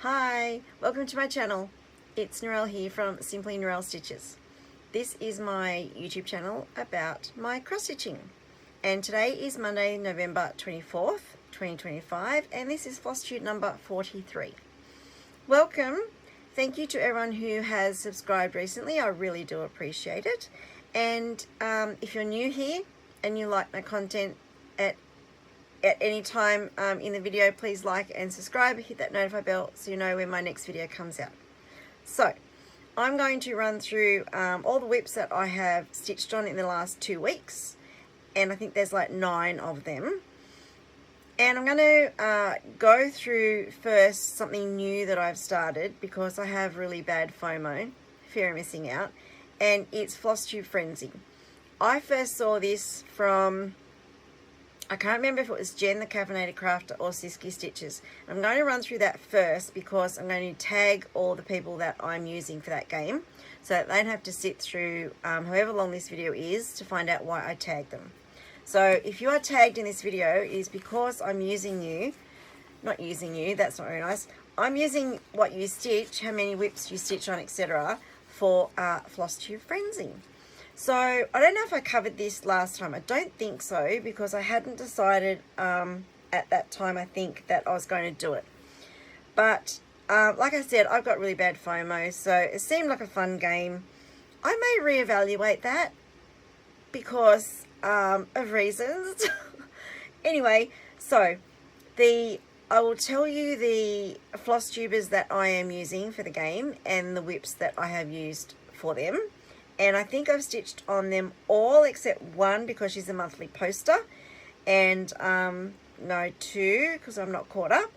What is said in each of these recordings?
Hi, welcome to my channel. It's Narelle here from Simply Narelle Stitches. This is my YouTube channel about my cross stitching. And today is Monday, November 24th, 2025, and this is Flosstube number 43. Welcome. Thank you to everyone who has subscribed recently. I really do appreciate it. And if you're new here and you like my content at any time in the video, please like and subscribe, hit that notify bell so you know when my next video comes out. So I'm going to run through all the whips that I have stitched on in the last 2 weeks, and I think there's like 9 of them. And I'm going to go through first something new that I've started because I have really bad FOMO, fear of missing out, and it's Flosstube Frenzy. I first saw this from, I can't remember if it was Jen the Caffeinated Crafter or Siski Stitches. I'm going to run through that first because I'm going to tag all the people that I'm using for that game so that they don't have to sit through however long this video is to find out why I tagged them. So if you are tagged in this video, it is because I'm using you, not using you, that's not very nice. I'm using what you stitch, how many whips you stitch on, etc. for Flosstube Frenzy. So I don't know if I covered this last time. I don't think so because I hadn't decided at that time, I think, that I was going to do it. But like I said, I've got really bad FOMO, so it seemed like a fun game. I may reevaluate that because of reasons. Anyway, so I will tell you the Flosstubers that I am using for the game and the whips that I have used for them. And I think I've stitched on them all except one because she's a monthly poster. And no, 2 because I'm not caught up.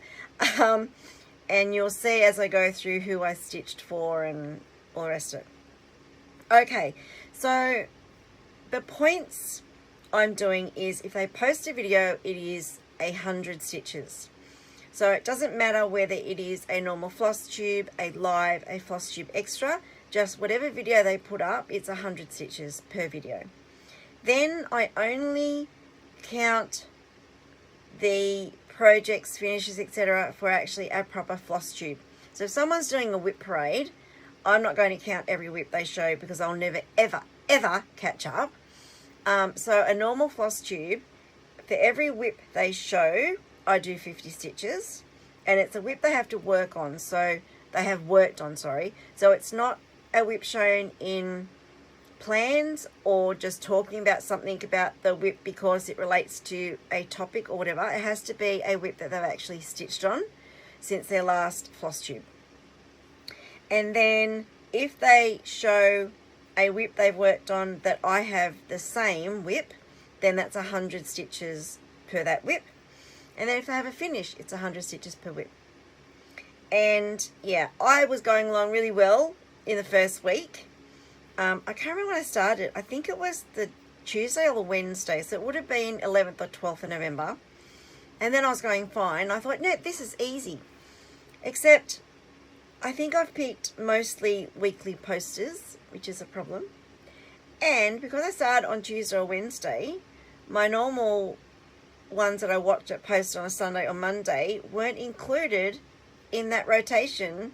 And you'll see as I go through who I stitched for and all the rest of it. Okay, so the points I'm doing is if they post a video, it is 100 stitches. So it doesn't matter whether it is a normal floss tube, a live, a floss tube extra. Just whatever video they put up, it's 100 stitches per video. Then I only count the projects, finishes, etc. for actually a proper floss tube. So if someone's doing a whip parade, I'm not going to count every whip they show because I'll never, ever, ever catch up. So a normal floss tube, for every whip they show, I do 50 stitches. And it's a whip they have to work on, so they have worked on, sorry. So it's not a whip shown in plans or just talking about something about the whip because it relates to a topic or whatever. It has to be a whip that they've actually stitched on since their last floss tube. And then if they show a whip they've worked on that I have the same whip, then that's 100 stitches per that whip. And then if they have a finish, it's 100 stitches per whip. And yeah, I was going along really well in the first week. I can't remember when I started. I think it was the Tuesday or the Wednesday, so it would have been 11th or 12th of November. And then I was going fine. I thought, no, this is easy. Except I think I've picked mostly weekly posters, which is a problem. And because I started on Tuesday or Wednesday, my normal ones that I watched at post on a Sunday or Monday weren't included in that rotation.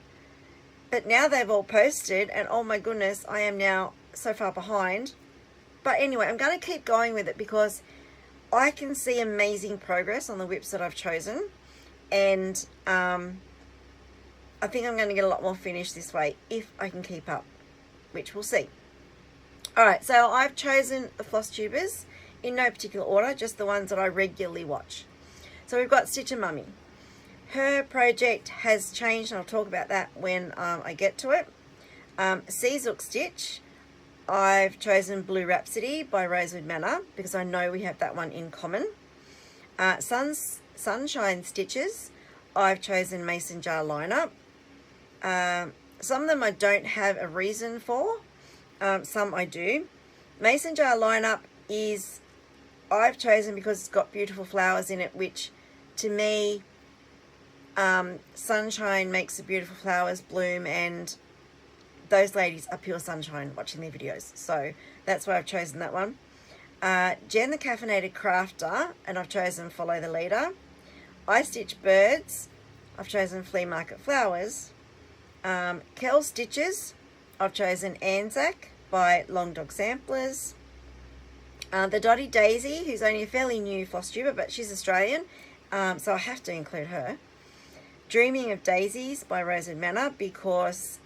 But now they've all posted, and oh my goodness, I am now so far behind. But anyway, I'm going to keep going with it because I can see amazing progress on the whips that I've chosen. And I think I'm going to get a lot more finished this way if I can keep up, which we'll see. Alright, so I've chosen the Flosstubers in no particular order, just the ones that I regularly watch. So we've got Stitcher Mummy. Her project has changed, and I'll talk about that when I get to it. Seazook Stitch, I've chosen Blue Rhapsody by Rosewood Manor because I know we have that one in common. Sunshine Stitches, I've chosen Mason Jar Lineup. Some of them I don't have a reason for, some I do. Mason Jar Lineup is, I've chosen because it's got beautiful flowers in it, which to me, sunshine makes the beautiful flowers bloom, and those ladies are pure sunshine watching their videos. So that's why I've chosen that one. Jen the Caffeinated Crafter, and I've chosen Follow the Leader. I Stitch Birds. I've chosen Flea Market Flowers. Kel Stitches, I've chosen Anzac by Long Dog Samplers. The Dotty Daisy, who's only a fairly new Flosstuber, but she's Australian, so I have to include her. Dreaming of Daisies by Rosewood Manor, because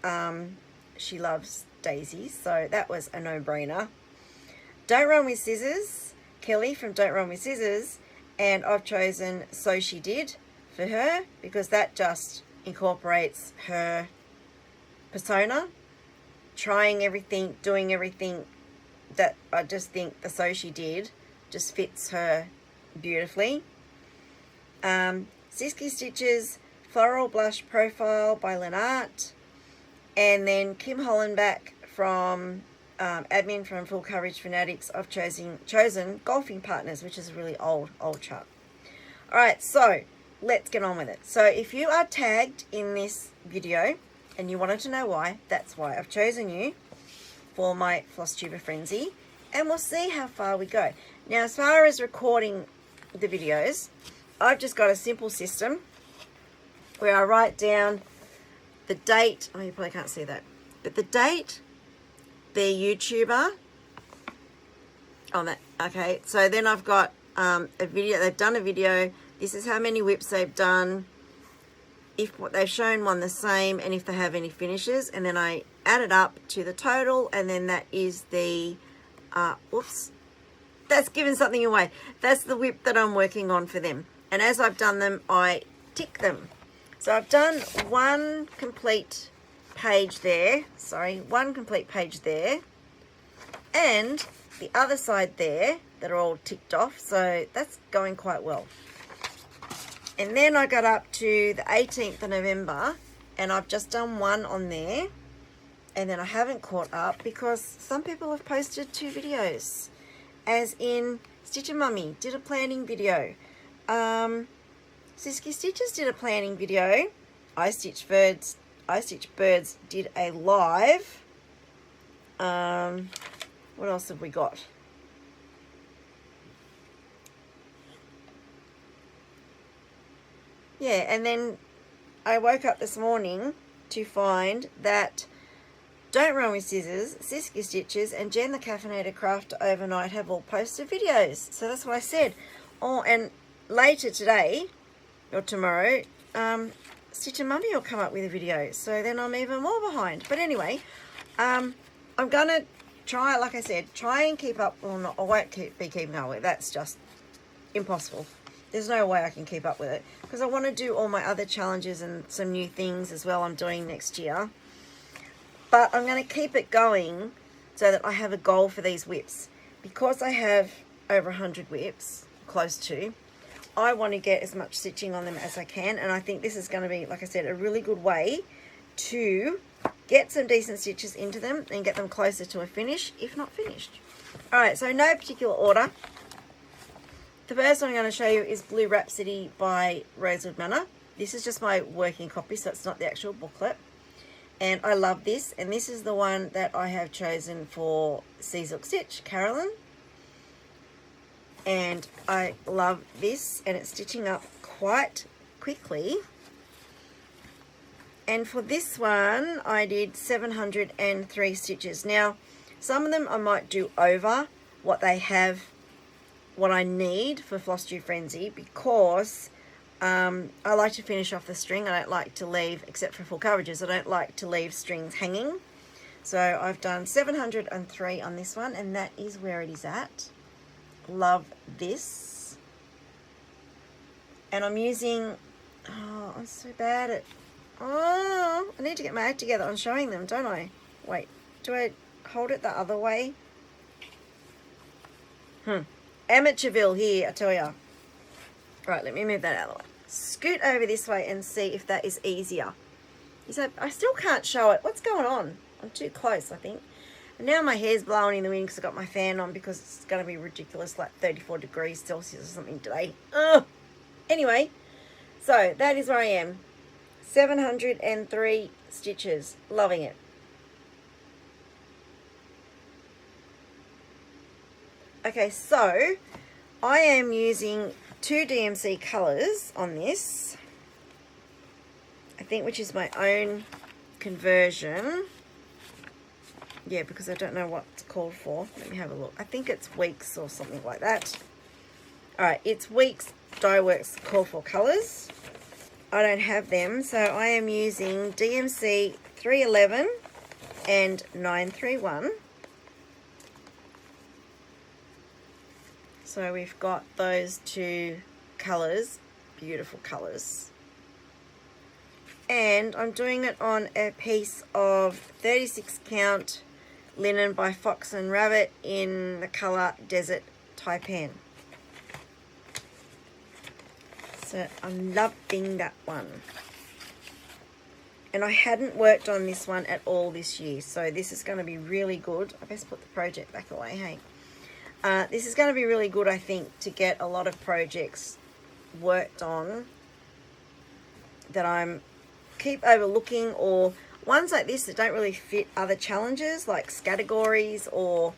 she loves daisies, so that was a no-brainer. Don't Run With Scissors, Kelly from Don't Run With Scissors, and I've chosen So She Did for her, because that just incorporates her persona, trying everything, doing everything, that I just think the So She Did just fits her beautifully. Sisky Stitches Floral Blush Profile by Lynart, and then Kim Hollenbach from admin from Full Coverage Fanatics. I've chosen Golfing Partners, which is a really old chart. Alright, so let's get on with it. So if you are tagged in this video and you wanted to know why, that's why I've chosen you for my Flosstube Frenzy, and we'll see how far we go. Now, as far as recording the videos, I've just got a simple system where I write down the date. Oh, you probably can't see that, but the date, their YouTuber. Oh, that, okay. So then I've got a video. They've done a video. This is how many whips they've done, if what they've shown one the same, and if they have any finishes, and then I add it up to the total, and then that is the whoops, that's giving something away. That's the whip that I'm working on for them, and as I've done them, I tick them. So I've done one complete page there, one complete page there, and the other side there that are all ticked off, so that's going quite well. And then I got up to the 18th of November, and I've just done one on there, and then I haven't caught up because some people have posted 2 videos, as in Stitch and Mummy did a planning video, Sisky Stitches did a planning video, I Stitch Birds did a live. What else have we got? Yeah, and then I woke up this morning to find that Don't Run With Scissors, Sisky Stitches, and Jen the Caffeinated Crafter Overnight have all posted videos. So that's what I said. Oh, and later today, or tomorrow, Stitch and Mummy will come up with a video. So then I'm even more behind. But anyway, I'm going to try, like I said, try and keep up. Well, not, I won't be keeping up with it. That's just impossible. There's no way I can keep up with it, because I want to do all my other challenges and some new things as well I'm doing next year. But I'm going to keep it going so that I have a goal for these whips. Because I have over 100 whips, close to, I want to get as much stitching on them as I can. And I think this is going to be, like I said, a really good way to get some decent stitches into them and get them closer to a finish, if not finished. Alright, so no particular order. The first one I'm going to show you is Blue Rhapsody by Rosewood Manor. This is just my working copy, so it's not the actual booklet. And I love this, and this is the one that I have chosen for Seasook Stitch, Carolyn. And I love this, and it's stitching up quite quickly. And for this one, I did 703 stitches. Now, some of them I might do over what they have, what I need for Flosstube Frenzy, because I like to finish off the string. I don't like to leave, except for full coverages, I don't like to leave strings hanging. So I've done 703 on this one, and that is where it is at. Love this. And I'm using, oh, I'm so bad at, oh, I need to get my act together on showing them, don't I? Wait, do I hold it the other way? Amateurville here, I tell ya. Right, let me move that out of the way. Scoot over this way and see if that is easier. I still can't show it. What's going on? I'm too close, I think. And now my hair's blowing in the wind because I've got my fan on, because it's going to be ridiculous, like 34 degrees Celsius or something today. Ugh. Anyway, so that is where I am. 703 stitches. Loving it. Okay, so I am using 2 DMC colours on this. think, which is my own conversion. Yeah, because I don't know what it's called for. Let me have a look. I think it's Weeks or something like that. Alright, it's Weeks Dye Works call for colours. I don't have them, so I am using DMC 311 and 931. So we've got those two colours, beautiful colours. And I'm doing it on a piece of 36 count linen by Fox and Rabbit in the colour Desert Taipan. So I'm loving that one. And I hadn't worked on this one at all this year, so this is going to be really good. I best put the project back away, hey. This is going to be really good, I think, to get a lot of projects worked on that I'm keep overlooking, or ones like this that don't really fit other challenges like categories or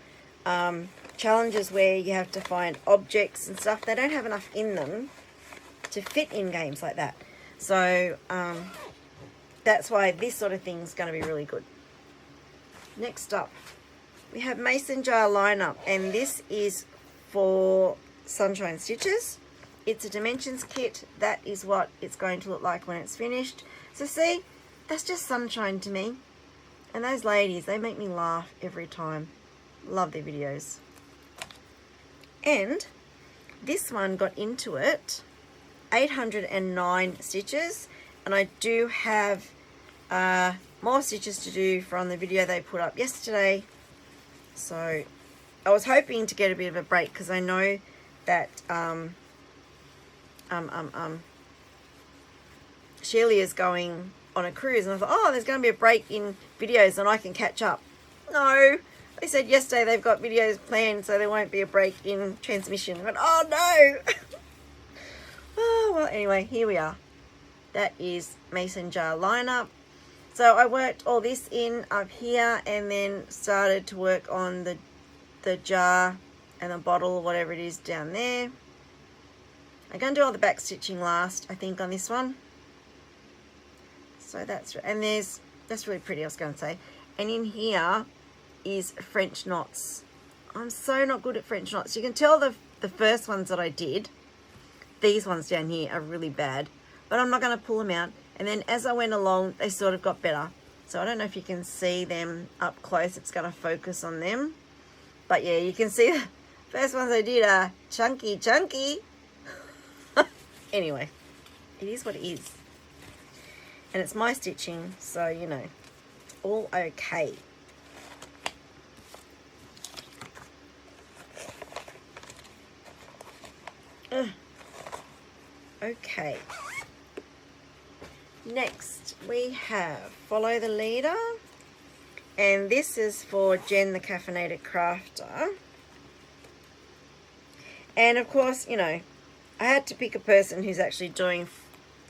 challenges where you have to find objects and stuff. They don't have enough in them to fit in games like that. So that's why this sort of thing is going to be really good. Next up, we have Mason Jar lineup, and this is for Sunshine Stitches. It's a dimensions kit. That is what it's going to look like when it's finished. So see, that's just sunshine to me. And those ladies, they make me laugh every time. Love their videos. And this one got into it 809 stitches, and I do have more stitches to do from the video they put up yesterday. So I was hoping to get a bit of a break because I know that Sheila is going on a cruise, and I thought, oh, there's going to be a break in videos and I can catch up. No, they said yesterday they've got videos planned, so there won't be a break in transmission. I went, oh no. Oh, well, anyway, here we are. That is Mason Jar lineup. So I worked all this in up here and then started to work on the jar and the bottle, whatever it is down there. I'm going to do all the back stitching last, I think, on this one. So that's really pretty, I was going to say. And in here is French knots. I'm so not good at French knots. You can tell the first ones that I did, these ones down here are really bad, but I'm not going to pull them out. And then as I went along, they sort of got better. So I don't know if you can see them up close. It's going to focus on them. But yeah, you can see the first ones I did are chunky. Anyway, it is what it is. And it's my stitching, so, you know, all okay. Okay. Next, we have Follow the Leader. And this is for Jen the Caffeinated Crafter. And of course, you know, I had to pick a person who's actually doing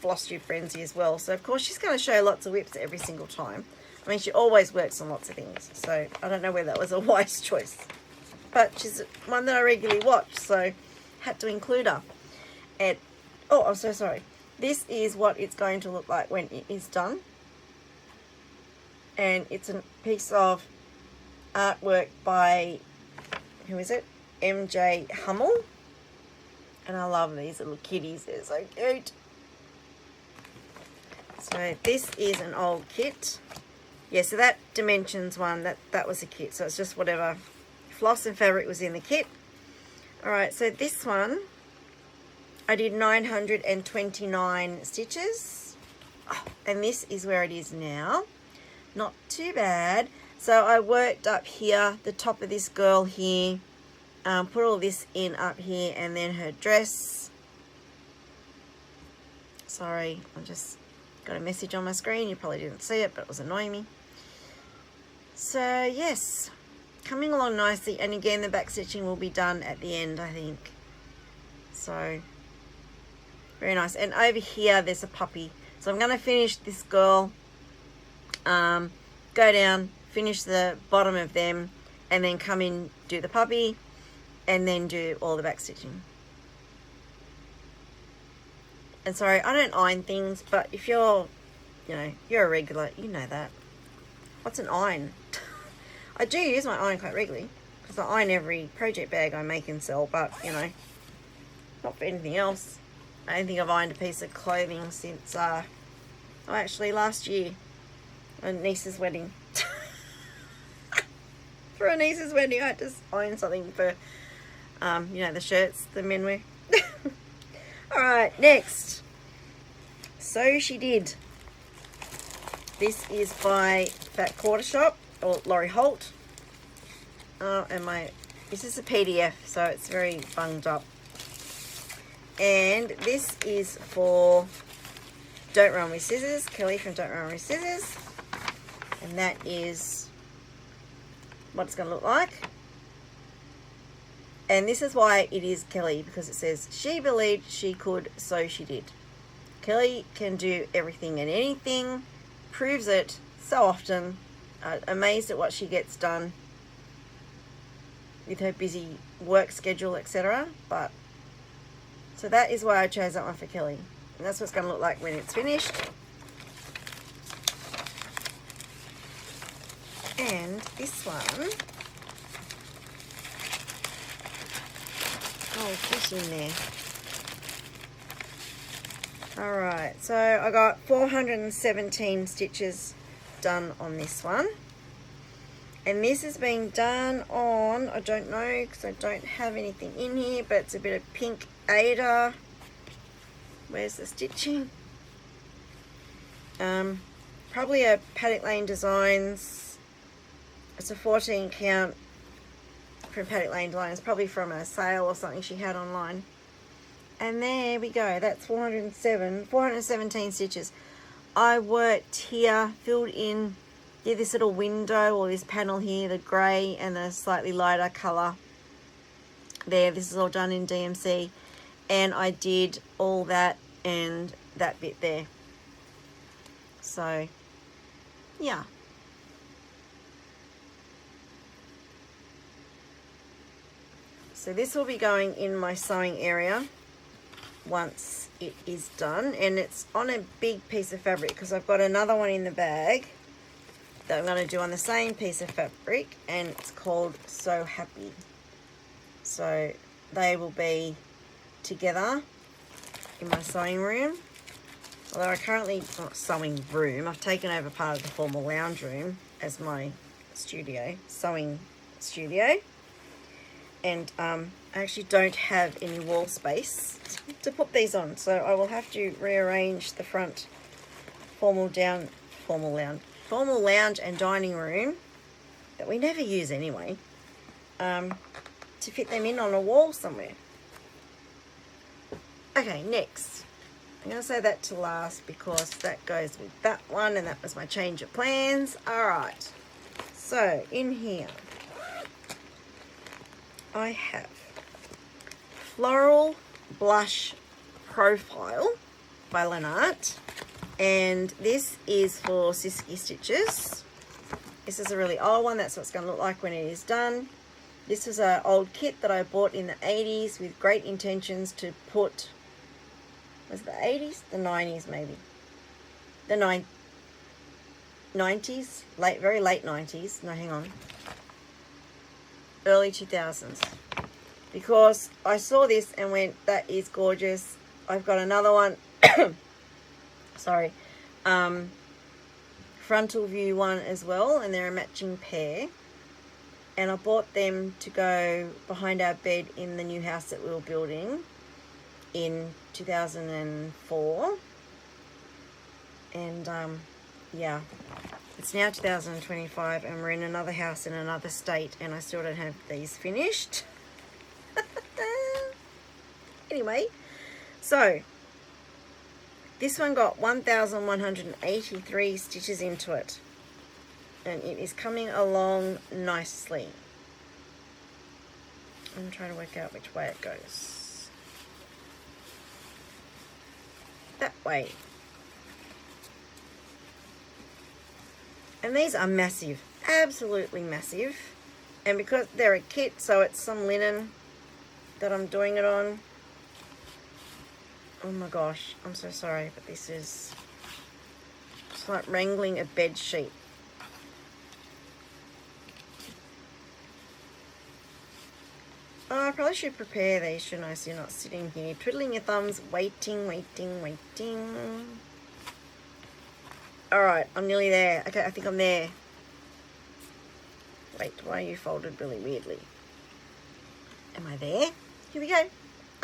Flosstube Frenzy as well. So of course she's going to show lots of whips every single time. I mean, she always works on lots of things. So I don't know whether that was a wise choice. But she's one that I regularly watch, so had to include her. And, oh, I'm so sorry. This is what it's going to look like when it is done. And it's a piece of artwork by, who is it? MJ Hummel. And I love these little kitties. They're so cute. So this is an old kit. Yeah, so that Dimensions one, that was a kit. So it's just whatever floss and fabric was in the kit. Alright, so this one, I did 929 stitches. Oh, and this is where it is now. Not too bad. So I worked up here, the top of this girl here. Put all this in up here, and then her dress. Sorry, I just got a message on my screen. You probably didn't see it, but it was annoying me. So yes, coming along nicely. And again, the back stitching will be done at the end, I think. So very nice. And over here, there's a puppy. So I'm going to finish this girl. Go down, finish the bottom of them, and then come in, do the puppy, and then do all the back stitching. And sorry, I don't iron things, but if you're you know, you're a regular, you know that. What's an iron? I do use my iron quite regularly because I iron every project bag I make and sell, but, you know, not for anything else. I don't think I've ironed a piece of clothing since, actually last year, a niece's wedding. For a niece's wedding, I had to iron something for, you know, the shirts the men wear. Alright, next. So She Did. This is by Fat Quarter Shop, or Laurie Holt. This is a PDF, so it's very bunged up. And this is for Don't Run With Scissors, Kelly from Don't Run With Scissors. And that is what it's going to look like. And this is why it is Kelly, because it says, she believed she could, so she did. Kelly can do everything and anything, proves it so often. Amazed at what she gets done with her busy work schedule, etc. But so that is why I chose that one for Kelly. And that's what it's going to look like when it's finished. And this one, oh, fish in there. Alright, so I got 417 stitches done on this one. And this is being done on, I don't know because I don't have anything in here, but it's a bit of pink Ada. Where's the stitching? Probably a Paddock Lane Designs. It's a 14 count from Paddock Lane Designs, probably from a sale or something she had online. And there we go, that's 417 stitches. I worked here, filled in, did this little window or this panel here, the grey and the slightly lighter colour there. This is all done in DMC. And I did all that and that bit there. So, yeah. So this will be going in my sewing area once it is done, and it's on a big piece of fabric because I've got another one in the bag that I'm going to do on the same piece of fabric, and it's called So Happy. So they will be together in my sewing room. Although I currently, not sewing room, I've taken over part of the formal lounge room as my studio, sewing studio. And I actually don't have any wall space to put these on, so I will have to rearrange the front formal lounge and dining room that we never use anyway, to fit them in on a wall somewhere. Okay, next. I'm going to say that to last because that goes with that one, and that was my change of plans. Alright, so in here I have Floral Blush Profile by Lynart, and this is for Siski Stitches. This is a really old one. That's what it's going to look like when it is done. This is an old kit that I bought in the 80s with great intentions to put, was it the 80s? The 90s maybe. The 90s, very late 90s. No, hang on. Early 2000s, because I saw this and went, that is gorgeous. I've got another one sorry, frontal view one as well, and they're a matching pair, and I bought them to go behind our bed in the new house that we were building in 2004. And yeah, it's now 2025 and we're in another house in another state, and I still don't have these finished. Anyway, so this one got 1,183 stitches into it, and it is coming along nicely. I'm trying to work out which way it goes. That way. And these are massive, absolutely massive. And because they're a kit, so it's some linen that I'm doing it on. Oh my gosh, I'm so sorry, but this is It's like wrangling a bed sheet. Oh, I probably should prepare these, shouldn't I? So you're not sitting here twiddling your thumbs, waiting. Alright, I'm nearly there. Okay, I think I'm there. Wait, why are you folded really weirdly? Am I there? Here we go.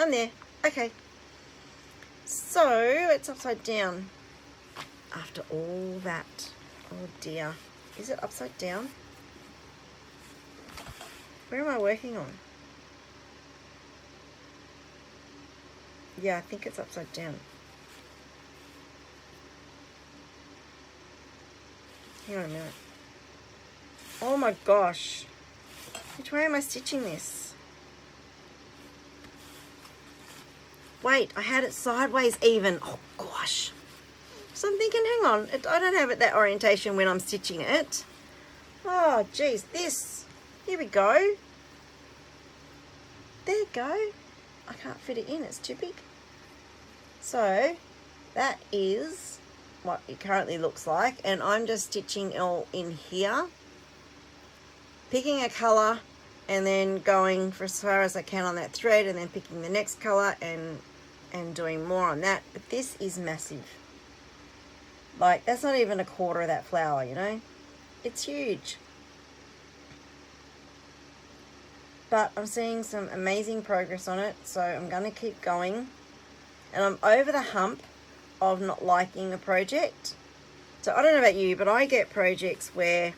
I'm there. Okay. So, it's upside down. After all that. Oh dear. Is it upside down? Where am I working on? Yeah, I think it's upside down. Hang on a minute. Oh my gosh. Which way am I stitching this? Wait, I had it sideways even. Oh gosh. So I'm thinking, hang on, I don't have it that orientation when I'm stitching it. Oh geez, this. Here we go. There you go. I can't fit it in, it's too big. So that is what it currently looks like, and I'm just stitching all in here, picking a colour and then going for as far as I can on that thread, and then picking the next colour and doing more on that. But this is massive. Like, that's not even a quarter of that flower, you know. It's huge. But I'm seeing some amazing progress on it, so I'm going to keep going. And I'm over the hump of not liking a project. So I don't know about you, but I get projects where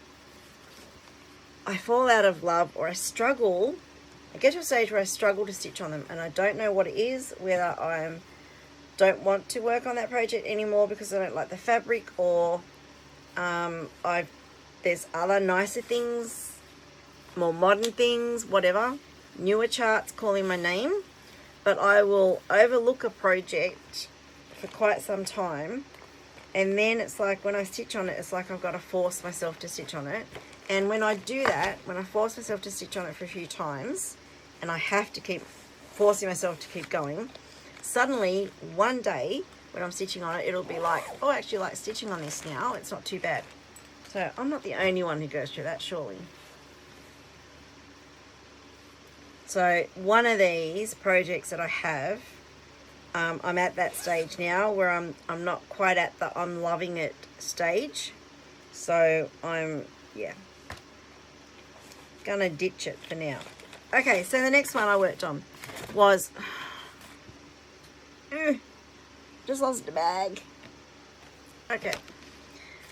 I fall out of love, or I struggle. I get to a stage where I struggle to stitch on them, and I don't know what it is, whether I don't want to work on that project anymore because I don't like the fabric, or there's other nicer things, more modern things, whatever, newer charts calling my name. But I will overlook a project for quite some time, and then it's like when I stitch on it, it's like I've got to force myself to stitch on it. And when I do that, when I force myself to stitch on it for a few times, and I have to keep forcing myself to keep going, suddenly one day when I'm stitching on it, it'll be like, oh, I actually like stitching on this now. It's not too bad. So I'm not the only one who goes through that, surely. So one of these projects that I have, I'm at that stage now where I'm not quite at the I'm loving it stage. So I'm, yeah, gonna ditch it for now. Okay, so the next one I worked on was, just lost the bag. Okay,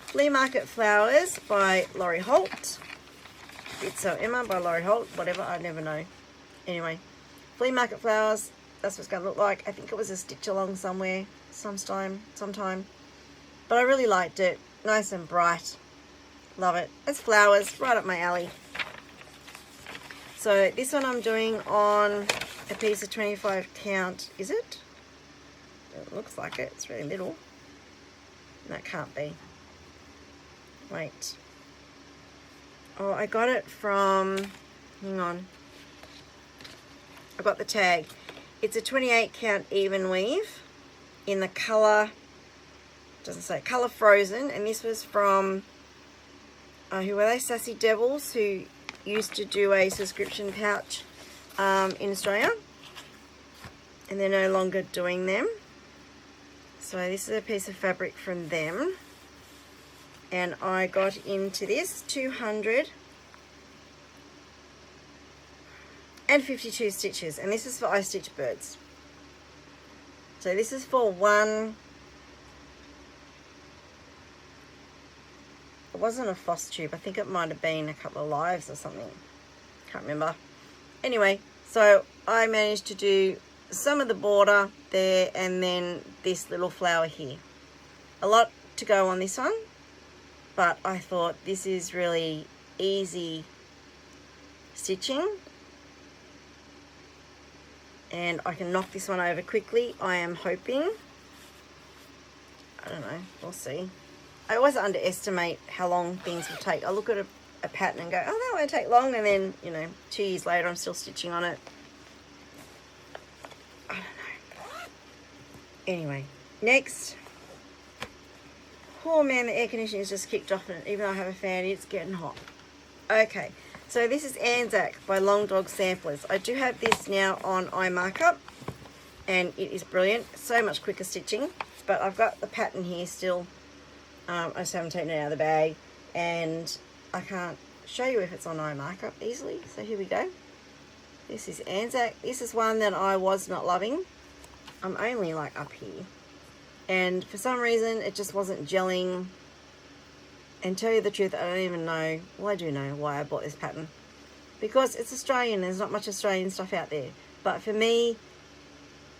Flea Market Flowers by Laurie Holt. It's Emma by Laurie Holt, whatever, I never know. Anyway, Flea Market Flowers, that's what it's going to look like. I think it was a stitch along somewhere, sometime. But I really liked it. Nice and bright. Love it. It's flowers, right up my alley. So this one I'm doing on a piece of 25 count. Is it? It looks like it. It's really little. That can't be. Wait. Oh, I got it from, hang on. I got the tag. It's a 28 count even weave in the colour, doesn't say, colour Frozen, and this was from, who were they? Sassy Devils, who used to do a subscription pouch in Australia, and they're no longer doing them. So this is a piece of fabric from them, and I got into this 252 stitches, and this is for I Stitch Birds. So this is for one, it wasn't a Flosstube, I think it might have been a couple of lives or something, can't remember. Anyway, so I managed to do some of the border there, and then this little flower here. A lot to go on this one, but I thought this is really easy stitching, and I can knock this one over quickly, I am hoping. I don't know, we'll see. I always underestimate how long things will take. I look at a pattern and go, oh, that won't take long, and then, you know, 2 years later I'm still stitching on it. I don't know. Anyway, next. Oh man, the air conditioning is just kicked off, and even though I have a fan, it's getting hot. Okay, so this is Anzac by Long Dog Samplers. I do have this now on eye markup, and it is brilliant. So much quicker stitching, but I've got the pattern here still. I just haven't taken it out of the bag, and I can't show you if it's on eye markup easily. So here we go. This is Anzac. This is one that I was not loving. I'm only like up here, and for some reason it just wasn't gelling. And tell you the truth, I don't even know, well I do know why I bought this pattern, because it's Australian. There's not much Australian stuff out there, but for me,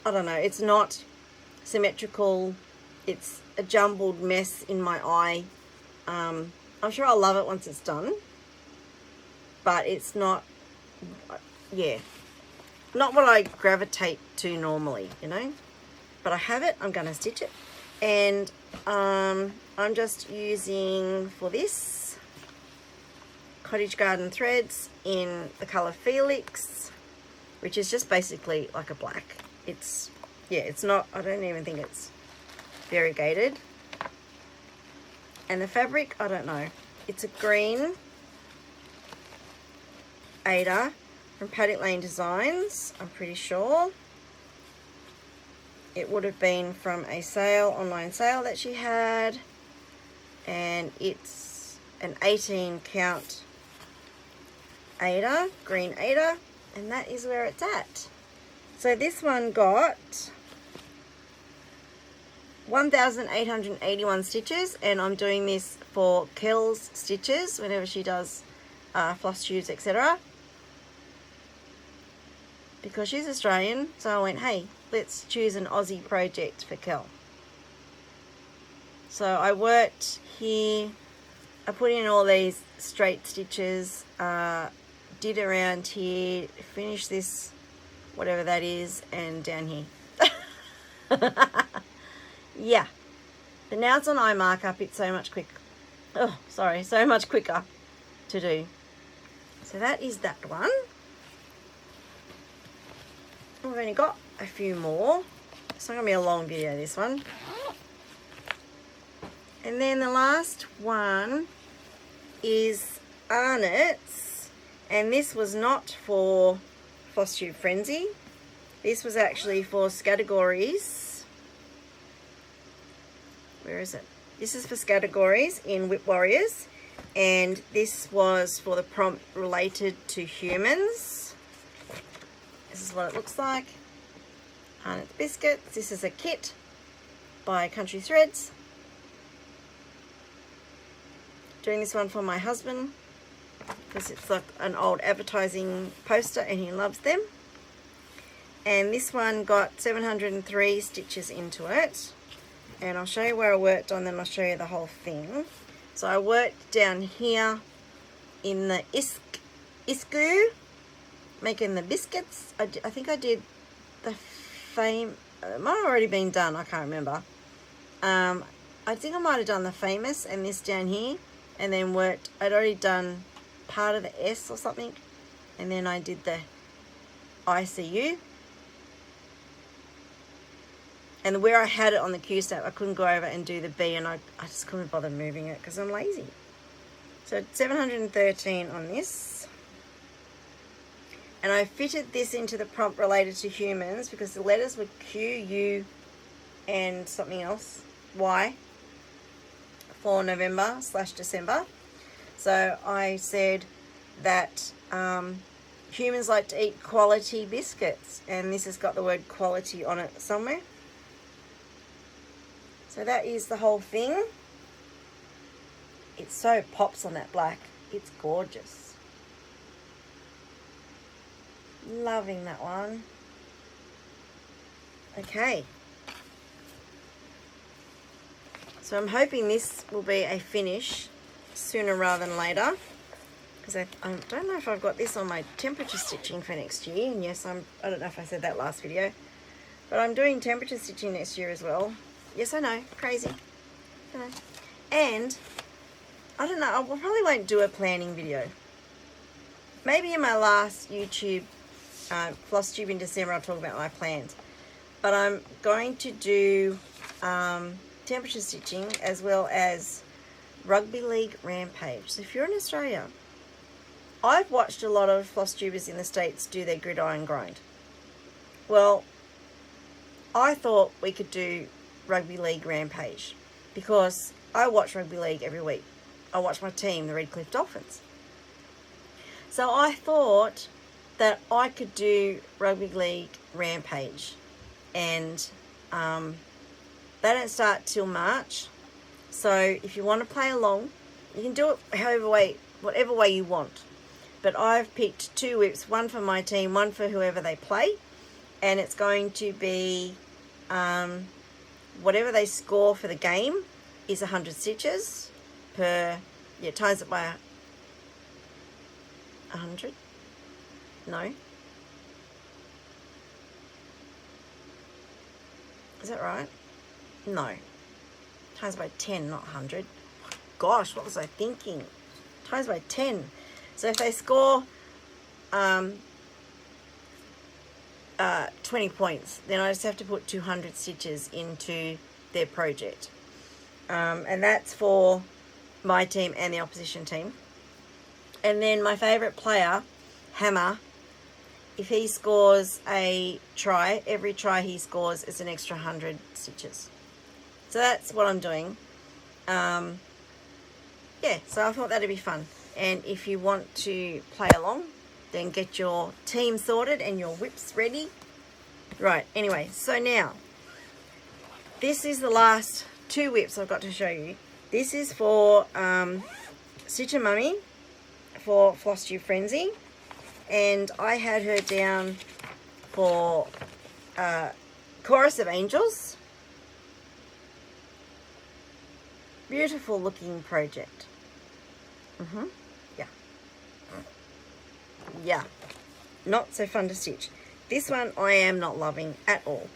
I don't know, it's not symmetrical. It's a jumbled mess in my eye. I'm sure I'll love it once it's done, but it's not, yeah, not what I gravitate to normally, you know. But I have it, I'm gonna stitch it, and I'm just using for this Cottage Garden threads in the colour Felix, which is just basically like a black. It's, yeah, it's not, I don't even think it's variegated. And the fabric, I don't know, it's a green Ada from Paddock Lane Designs, I'm pretty sure. It would have been from a sale, online sale that she had, and it's an 18 count Ada, green Ada, and that is where it's at. So this one got 1,881 stitches, and I'm doing this for Kel's stitches whenever she does floss tubes, etc. Because she's Australian, so I went, hey, let's choose an Aussie project for Kel. So I worked here, I put in all these straight stitches, did around here, finished this, whatever that is, and down here. Yeah, but now it's on eye markup, it's so much quicker. Oh, sorry, so much quicker to do. So that is that one. We've only got a few more. It's not going to be a long video, this one. And then the last one is Arnott's, and this was not for Flosstube Frenzy. This was actually for Categories. Where is it? This is for Categories in Whip Warriors, and this was for the prompt related to humans. This is what it looks like. Arnott's biscuits. This is a kit by Country Threads. Doing this one for my husband because it's like an old advertising poster and he loves them. And this one got 703 stitches into it, and I'll show you where I worked on them. I'll show you the whole thing. So I worked down here in the Isku, making the biscuits. I think I did the it might have already been done, I can't remember. I think I might have done the Famous and this down here, and then worked, I'd already done part of the S or something, and then I did the ICU. And where I had it on the Q snap, I couldn't go over and do the B, and I just couldn't bother moving it because I'm lazy. So 713 on this. And I fitted this into the prompt related to humans because the letters were Q, U, and something else, Y, for November/December. So I said that humans like to eat quality biscuits, and this has got the word quality on it somewhere. So that is the whole thing. It so pops on that black. It's gorgeous. Loving that one. Okay. So I'm hoping this will be a finish sooner rather than later, because I don't know if I've got this on my temperature stitching for next year. And yes, I don't know if I said that last video, but I'm doing temperature stitching next year as well. Yes, I know, crazy. I know. And I don't know, I probably won't do a planning video. Maybe in my last YouTube Flosstube in December I'll talk about my plans. But I'm going to do temperature stitching, as well as Rugby League Rampage. So if you're in Australia, I've watched a lot of Flosstubers in the States do their gridiron grind. Well, I thought we could do Rugby League Rampage because I watch Rugby League every week. I watch my team, the Redcliffe Dolphins. So I thought that I could do Rugby League Rampage, and they don't start till March. So if you want to play along, you can do it whatever way you want. But I've picked 2 whips, one for my team, one for whoever they play, and it's going to be whatever they score for the game is 100 stitches per, times it by 100. No. Is that right? No. Times by 10, not 100. Gosh, what was I thinking? Times by 10. So if they score 20 points, then I just have to put 200 stitches into their project. And that's for my team and the opposition team. And then my favourite player, Hammer, if he scores a try, every try he scores is an extra 100 stitches. So that's what I'm doing. Yeah, so I thought that'd be fun. And if you want to play along, then get your team sorted and your whips ready. Right, anyway, so now, this is the last 2 whips I've got to show you. This is for Stitcher Mummy for Flosstube Frenzy. And I had her down for Chorus of Angels. Beautiful looking project. Yeah, not so fun to stitch. This one I am not loving at all.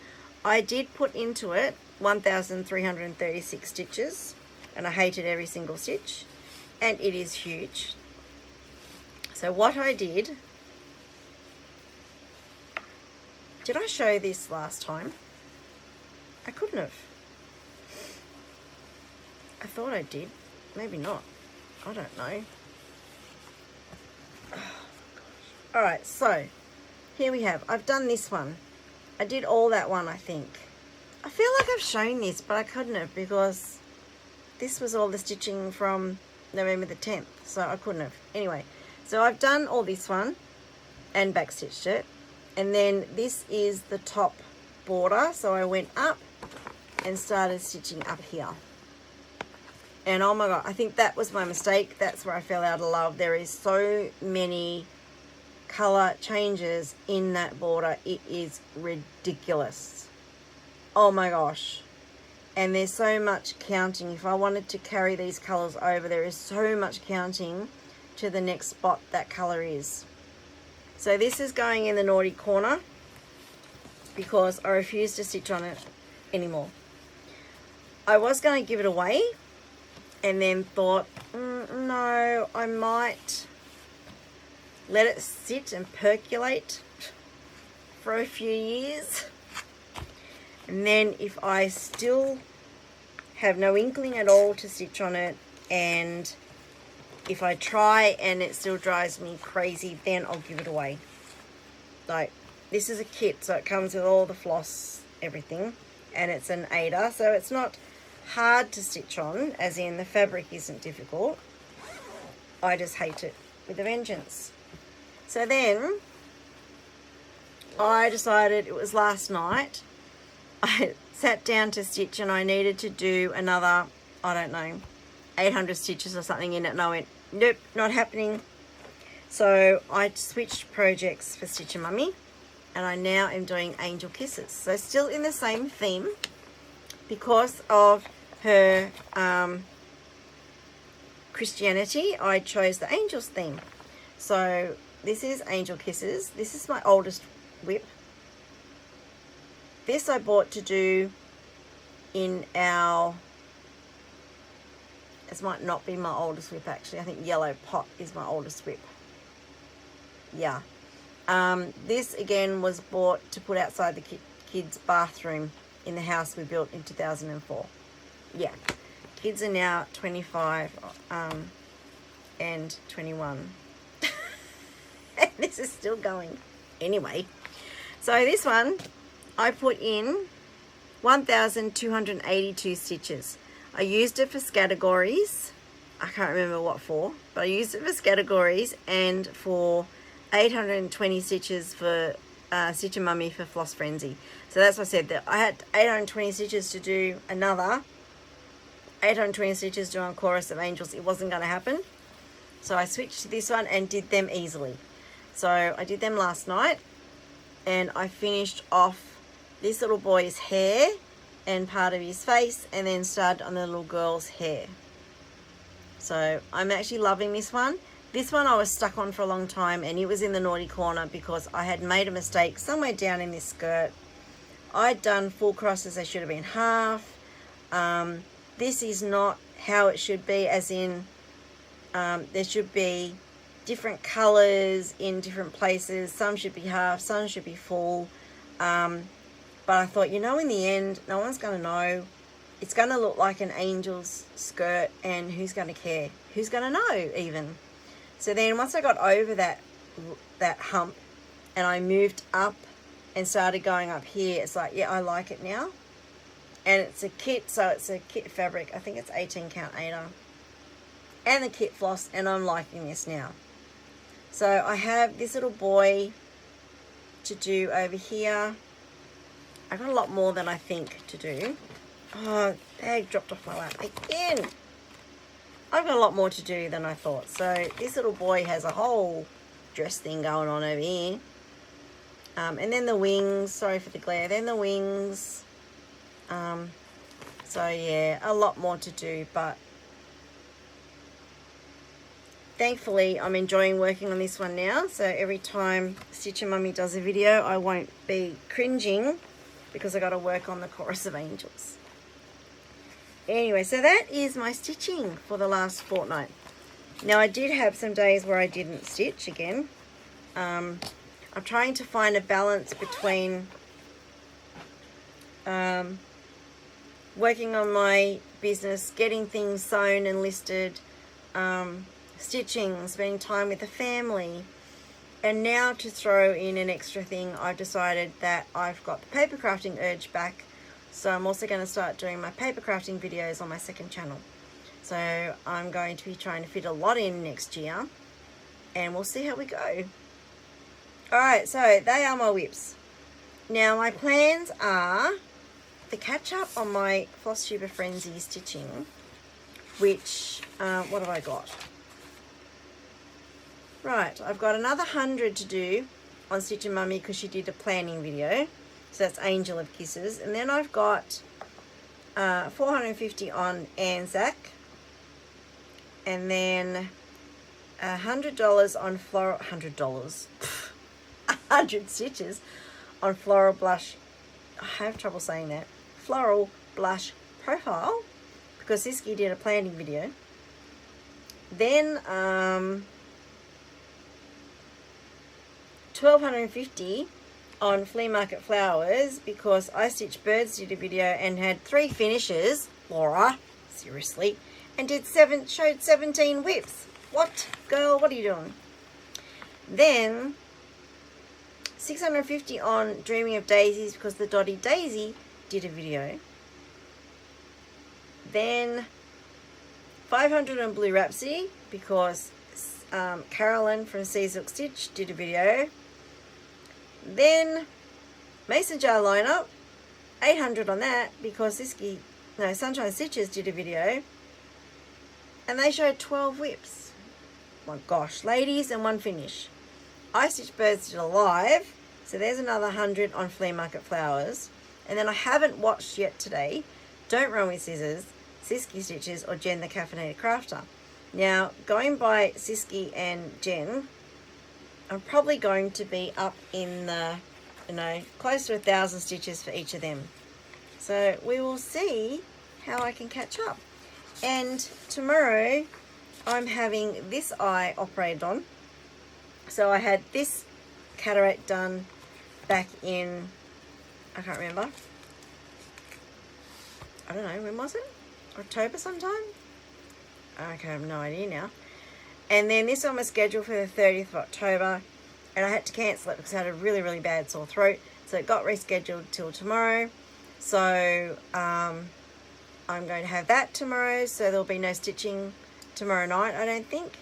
I did put into it 1,336 stitches, and I hated every single stitch, and it is huge. So what I did I show this last time? I couldn't have. I thought I did. Maybe not. I don't know. Alright, so here we have. I've done this one. I did all that one, I think. I feel like I've shown this, but I couldn't have because this was all the stitching from November the 10th, so I couldn't have. Anyway, so I've done all this one and backstitched it. And then this is the top border, so I went up and started stitching up here. And oh my god, I think that was my mistake. That's where I fell out of love. There is so many color changes in that border. It is ridiculous. Oh my gosh. And there's so much counting. If I wanted to carry these colors over, there is so much counting to the next spot that color is. So this is going in the naughty corner because I refuse to stitch on it anymore. I was going to give it away and then thought, no, I might let it sit and percolate for a few years. And then if I still have no inkling at all to stitch on it, and if I try and it still drives me crazy, then I'll give it away. Like, this is a kit, so it comes with all the floss, everything, and it's an Aida, so it's not hard to stitch on, as in the fabric isn't difficult. I just hate it with a vengeance. So then I decided, it was last night, I sat down to stitch and I needed to do another, I don't know, 800 stitches or something in it, and I went, nope, not happening. So I switched projects for Stitcher Mummy, and I now am doing Angel Kisses. So still in the same theme, because of her Christianity, I chose the Angels theme. So this is Angel Kisses. This is my oldest whip. This I bought to do in our, this might not be my oldest whip actually. I think Yellow Pot is my oldest whip. Yeah. This again was bought to put outside the kids' bathroom in the house we built in 2004. yeah, kids are now 25 and 21. And this is still going. Anyway, so this one, I put in 1,282 stitches. I used it for categories. I can't remember what for, but I used it for categories and for 820 stitches for Stitch and Mummy for Floss Frenzy. So that's what I said, that I had 820 stitches to do another 820 stitches to do on Chorus of Angels. It wasn't going to happen. So I switched to this one and did them easily. So I did them last night, and I finished off this little boy's hair and part of his face, and then started on the little girl's hair. So I'm actually loving this one. This one I was stuck on for a long time, and it was in the naughty corner because I had made a mistake somewhere down in this skirt. I'd done full crosses, they should have been half. This is not how it should be, as in there should be different colors in different places. Some should be half, some should be full. But I thought, you know, in the end, no one's going to know. It's going to look like an angel's skirt, and who's going to care? Who's going to know even? So then once I got over that hump and I moved up and started going up here, it's like, yeah, I like it now. And it's a kit, so it's a kit fabric. I think it's 18 count Aida. And the kit floss, and I'm liking this now. So I have this little boy to do over here. I've got a lot more than I think to do. Oh, egg dropped off my lap again. I've got a lot more to do than I thought. So this little boy has a whole dress thing going on over here. And then the wings, sorry for the glare, then the wings. So yeah, a lot more to do, but thankfully I'm enjoying working on this one now. So every time Stitch and Mummy does a video, I won't be cringing because I got to work on the Chorus of Angels. Anyway, so that is my stitching for the last fortnight. Now I did have some days where I didn't stitch again. I'm trying to find a balance between working on my business, getting things sewn and listed, stitching, spending time with the family, and now to throw in an extra thing, I've decided that I've got the paper crafting urge back, so I'm also going to start doing my paper crafting videos on my second channel. So I'm going to be trying to fit a lot in next year, and we'll see how we go. Alright, so they are my whips. Now my plans are to catch up on my Flosstube Frenzy stitching, which, what have I got? Right, I've got another 100 to do on Stitch and Mummy because she did a planning video. So that's Angel of Kisses. And then I've got 450 on Anzac. And then $100 on floral, $100, 100 stitches on Floral Blush. I have trouble saying that. Floral Blush Profile, because Siski did a planning video. Then $1,250 on Flea Market Flowers, because I Stitch Birds did a video and had 3 finishes. Laura, seriously, and showed 17 whips. What, girl? What are you doing? Then $650 on Dreaming of Daisies, because the Dotty Daisy did a video. Then $500 on Blue Rhapsody, because Carolyn from Sea Silk Stitch did a video. Then Mason Jar Lineup, $800 on that, because Sunshine Stitches did a video, and they showed 12 whips. My gosh, ladies, and 1 finish. I Stitch Birds did a live, so there's another 100 on Flea Market Flowers. And then I haven't watched yet today Don't Run With Scissors, Siski Stitches, or Jen the Caffeinated Crafter. Now, going by Siski and Jen, I'm probably going to be up in the, close to 1,000 stitches for each of them. So we will see how I can catch up. And tomorrow I'm having this eye operated on. So I had this cataract done back in, I can't remember. I don't know, when was it? October sometime. Okay, I have no idea now. And then this one was scheduled for the 30th of October, and I had to cancel it because I had a really, really bad sore throat. So it got rescheduled till tomorrow. So I'm going to have that tomorrow. So there'll be no stitching tomorrow night, I don't think.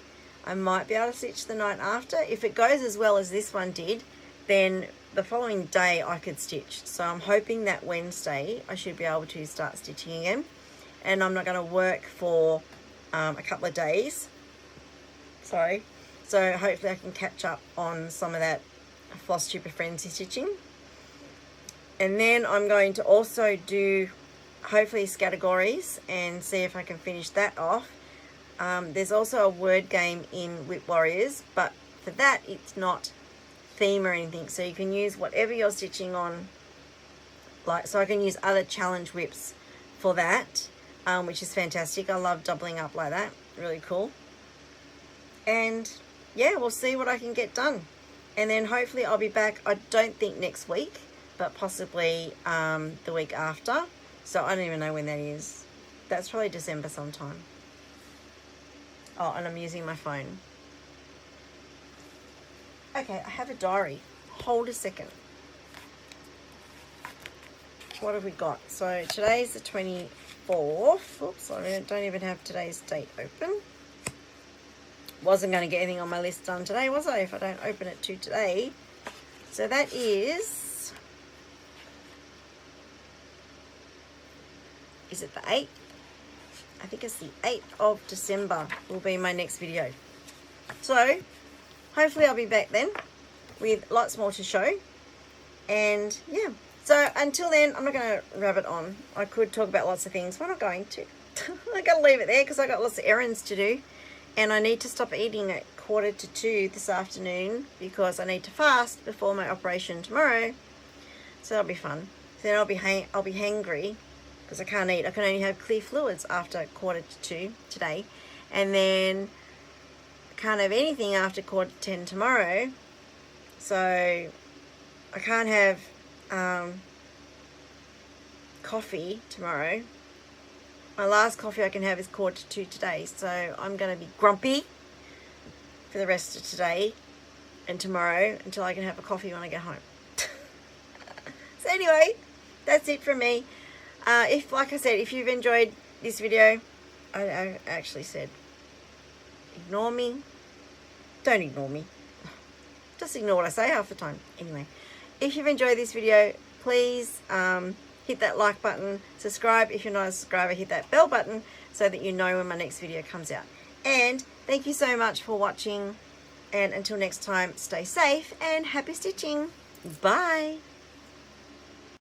I might be able to stitch the night after. If it goes as well as this one did, then the following day I could stitch. So I'm hoping that Wednesday I should be able to start stitching again. And I'm not going to work for a couple of days. Sorry. So hopefully I can catch up on some of that Flosstube Frenzy stitching. And then I'm going to also do hopefully categories and see if I can finish that off. There's also a word game in Whip Warriors, but for that it's not theme or anything, so you can use whatever you're stitching on. Like, so I can use other challenge whips for that, which is fantastic. I love doubling up like that, really cool. And yeah, we'll see what I can get done, and then hopefully I'll be back. I don't think next week, but possibly the week after. So I don't even know when that is. That's probably December sometime. Oh, and I'm using my phone. Okay, I have a diary. Hold a second. What have we got? So today's the 24th. Oops, I don't even have today's date open. Wasn't going to get anything on my list done today, was I? If I don't open it to today. So that is it the 8th? I think it's the 8th of December will be my next video. So hopefully I'll be back then with lots more to show. And yeah, so until then, I'm not going to rabbit on. I could talk about lots of things, but I'm not going to. I'm going to leave it there because I got lots of errands to do. And I need to stop eating at 1:45 this afternoon because I need to fast before my operation tomorrow. So that'll be fun. Then I'll be hangry because I can't eat. I can only have clear fluids after 1:45 today. And then I can't have anything after 10:15 tomorrow. So I can't have coffee tomorrow. My last coffee I can have is 1:45 today. So I'm going to be grumpy for the rest of today and tomorrow until I can have a coffee when I get home. So anyway, that's it from me. If, like I said, if you've enjoyed this video, I actually said ignore me. Don't ignore me. Just ignore what I say half the time. Anyway, if you've enjoyed this video, please hit that like button. Subscribe if you're not a subscriber. Hit that bell button so that you know when my next video comes out. And thank you so much for watching. And until next time, stay safe and happy stitching. Bye.